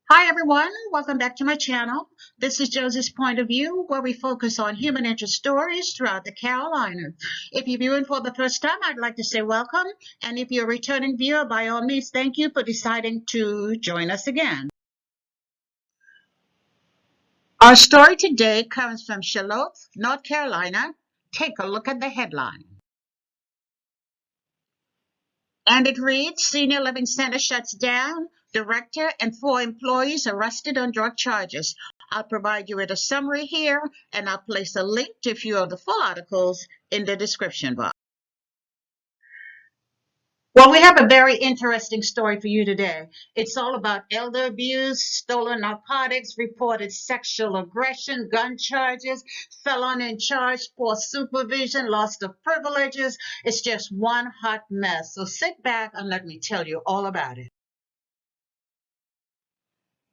Hi everyone, welcome back to my channel. This is Josie's Point of View, where we focus on human interest stories throughout the Carolinas. If you're viewing for the first time, I'd like to say welcome, and if you're a returning viewer, by all means, thank you for deciding to join us again. Our story today comes from Charlotte, North Carolina. Take a look at the headline. And it reads, Senior Living Center shuts down, director and 4 employees arrested on drug charges. I'll provide you with a summary here, and I'll place a link to a few of the full articles in the description box. Well, we have a very interesting story for you today. It's all about elder abuse, stolen narcotics, reported sexual aggression, gun charges, felon in charge, poor supervision, loss of privileges. It's just one hot mess. So sit back and let me tell you all about it.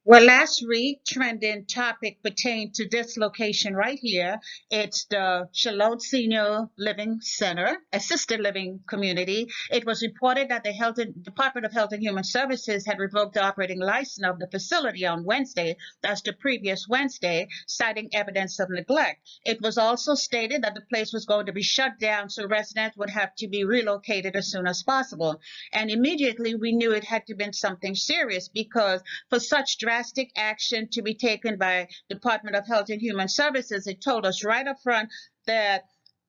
Well, last week, trending topic pertained to this location right here. It's the Charlotte Senior Living Center, assisted living community. It was reported that the Department of Health and Human Services had revoked the operating license of the facility on Wednesday, that's the previous Wednesday, citing evidence of neglect. It was also stated that the place was going to be shut down, so residents would have to be relocated as soon as possible. And immediately we knew it had to have been something serious, because for such drastic action to be taken by Department of Health and Human Services, it told us right up front that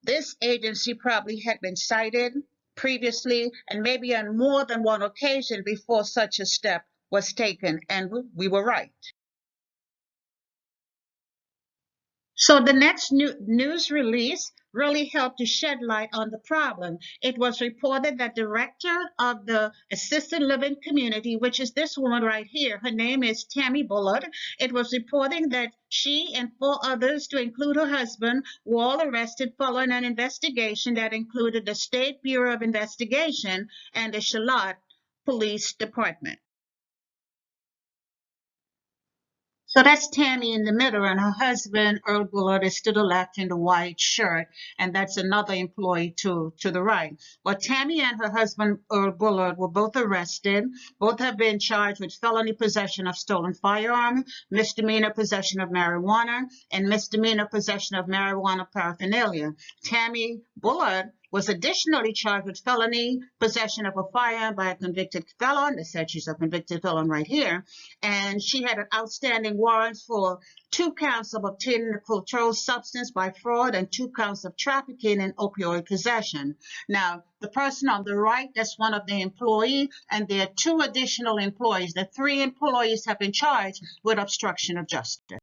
this agency probably had been cited previously and maybe on more than one occasion before such a step was taken, and we were right. So the next news release really helped to shed light on the problem. It was reported that director of the assisted living community, which is this woman right here, her name is Tammy Bullard. It was reporting that she and 4 others, to include her husband, were all arrested following an investigation that included the State Bureau of Investigation and the Charlotte Police Department. So that's Tammy in the middle, and her husband, Earl Bullard, is to the left in the white shirt, and that's another employee to the right. But Tammy and her husband, Earl Bullard, were both arrested. Both have been charged with felony possession of stolen firearm, misdemeanor possession of marijuana, and misdemeanor possession of marijuana paraphernalia. Tammy Bullard was additionally charged with felony possession of a firearm by a convicted felon. They said she's a convicted felon right here. And she had an outstanding warrant for 2 counts of obtaining a controlled substance by fraud and 2 counts of trafficking and opioid possession. Now, the person on the right, that's one of the employees, and there are 2 additional employees. The 3 employees have been charged with obstruction of justice.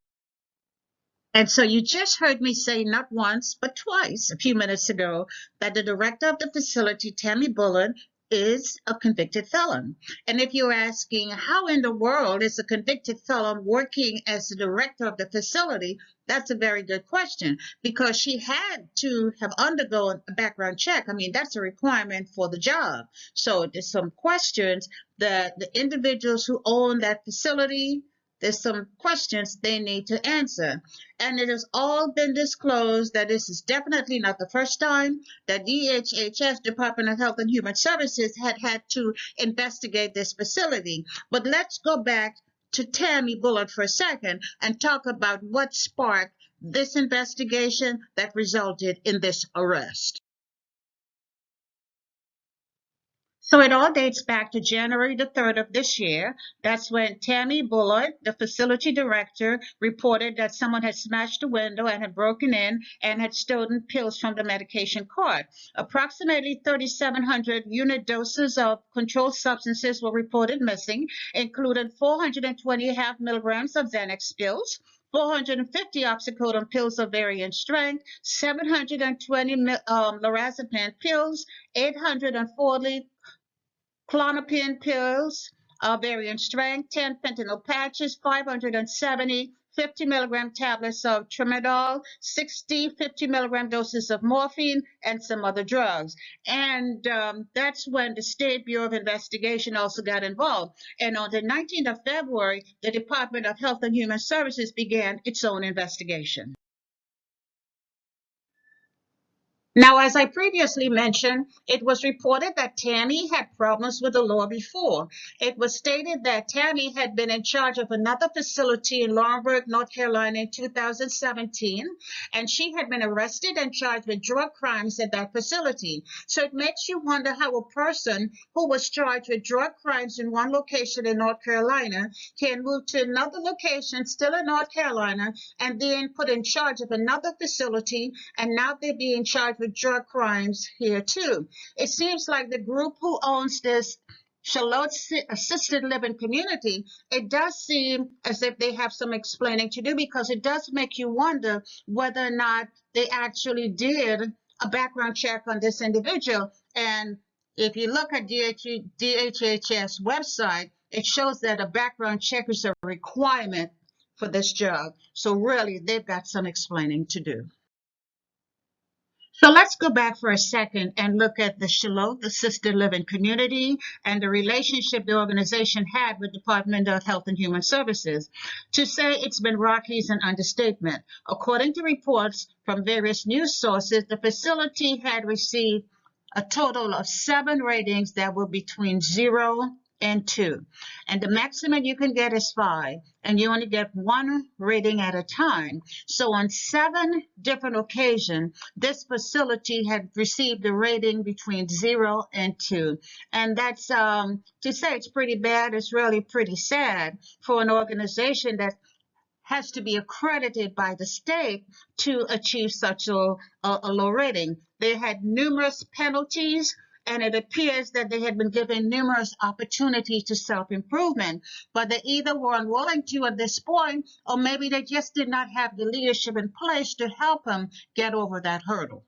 And so you just heard me say not once, but twice a few minutes ago that the director of the facility, Tammy Bullard, is a convicted felon. And if you're asking how in the world is a convicted felon working as the director of the facility, that's a very good question, because she had to have undergone a background check. I mean, that's a requirement for the job. So there's some questions that the individuals who own that facility, there's some questions they need to answer. And it has all been disclosed that this is definitely not the first time that DHHS, Department of Health and Human Services, had to investigate this facility. But let's go back to Tammy Bullard for a second and talk about what sparked this investigation that resulted in this arrest. So it all dates back to January the 3rd of this year. That's when Tammy Bullard, the facility director, reported that someone had smashed the window and had broken in and had stolen pills from the medication cart. Approximately 3,700 unit doses of controlled substances were reported missing, including 420 half milligrams of Xanax pills, 450 oxycodone pills of varying strength, 720 lorazepam pills, 840 Clonopin pills of varying strength, 10 fentanyl patches, 570 50 milligram tablets of tramadol, 60 50 milligram doses of morphine, and some other drugs. And that's when the State Bureau of Investigation also got involved. And on the 19th of February, the Department of Health and Human Services began its own investigation. Now, as I previously mentioned, it was reported that Tammy had problems with the law before. It was stated that Tammy had been in charge of another facility in Laurinburg, North Carolina in 2017, and she had been arrested and charged with drug crimes at that facility. So it makes you wonder how a person who was charged with drug crimes in one location in North Carolina can move to another location, still in North Carolina, and then put in charge of another facility, and now they're being charged with drug crimes here too. It seems like the group who owns this Charlotte assisted living community, it does seem as if they have some explaining to do, because it does make you wonder whether or not they actually did a background check on this individual. And if you look at DHHS website, it shows that a background check is a requirement for this job. So really, they've got some explaining to do. So let's go back for a second and look at the Charlotte Assisted Living Community and the relationship the organization had with Department of Health and Human Services. To say it's been rocky is an understatement. According to reports from various news sources, the facility had received a total of 7 ratings that were between 0 and 2. And the maximum you can get is 5, and you only get 1 rating at a time. So on 7 different occasions, this facility had received a rating between 0 and 2. And that's, to say it's pretty bad, it's really pretty sad for an organization that has to be accredited by the state to achieve such a low rating. They had numerous penalties, and it appears that they had been given numerous opportunities to self-improvement, but they either were unwilling to at this point, or maybe they just did not have the leadership in place to help them get over that hurdle.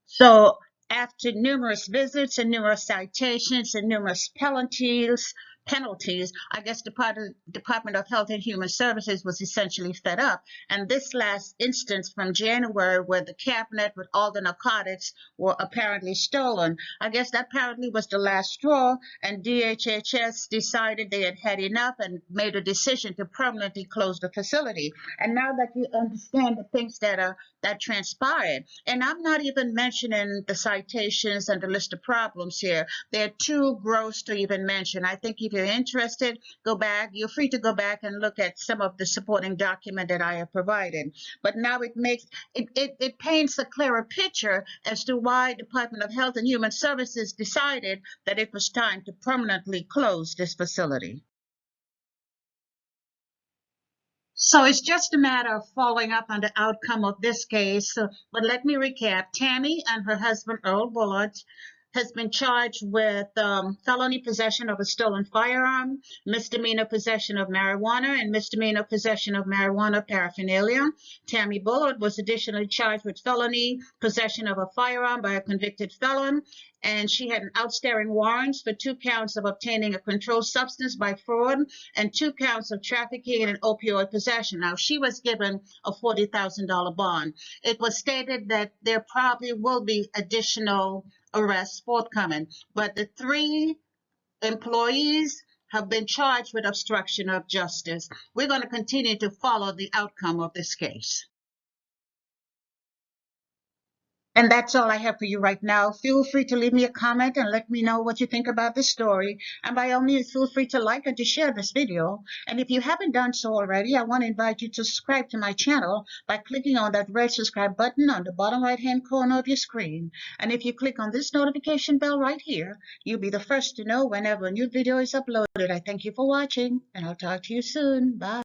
So after numerous visits and numerous citations and numerous penalties, I guess Department of Health and Human Services was essentially fed up. And this last instance from January, where the cabinet with all the narcotics were apparently stolen, I guess that apparently was the last straw, and DHHS decided they had had enough and made a decision to permanently close the facility. And now that you understand the things that transpired, and I'm not even mentioning the citations and the list of problems here. They're too gross to even mention. I think if you're interested, go back. You're free to go back and look at some of the supporting document that I have provided. But now it paints a clearer picture as to why Department of Health and Human Services decided that it was time to permanently close this facility. So it's just a matter of following up on the outcome of this case. But let me recap. Tammy and her husband, Earl Bullard, has been charged with felony possession of a stolen firearm, misdemeanor possession of marijuana, and misdemeanor possession of marijuana paraphernalia. Tammy Bullard was additionally charged with felony possession of a firearm by a convicted felon, and she had an outstanding warrants for 2 counts of obtaining a controlled substance by fraud and 2 counts of trafficking and opioid possession. Now, she was given a $40,000 bond. It was stated that there probably will be additional arrests forthcoming, but the 3 employees have been charged with obstruction of justice. We're going to continue to follow the outcome of this case. And that's all I have for you right now. Feel free to leave me a comment and let me know what you think about this story. And by all means, feel free to like and to share this video. And if you haven't done so already, I want to invite you to subscribe to my channel by clicking on that red subscribe button on the bottom right-hand corner of your screen. And if you click on this notification bell right here, you'll be the first to know whenever a new video is uploaded. I thank you for watching, and I'll talk to you soon. Bye.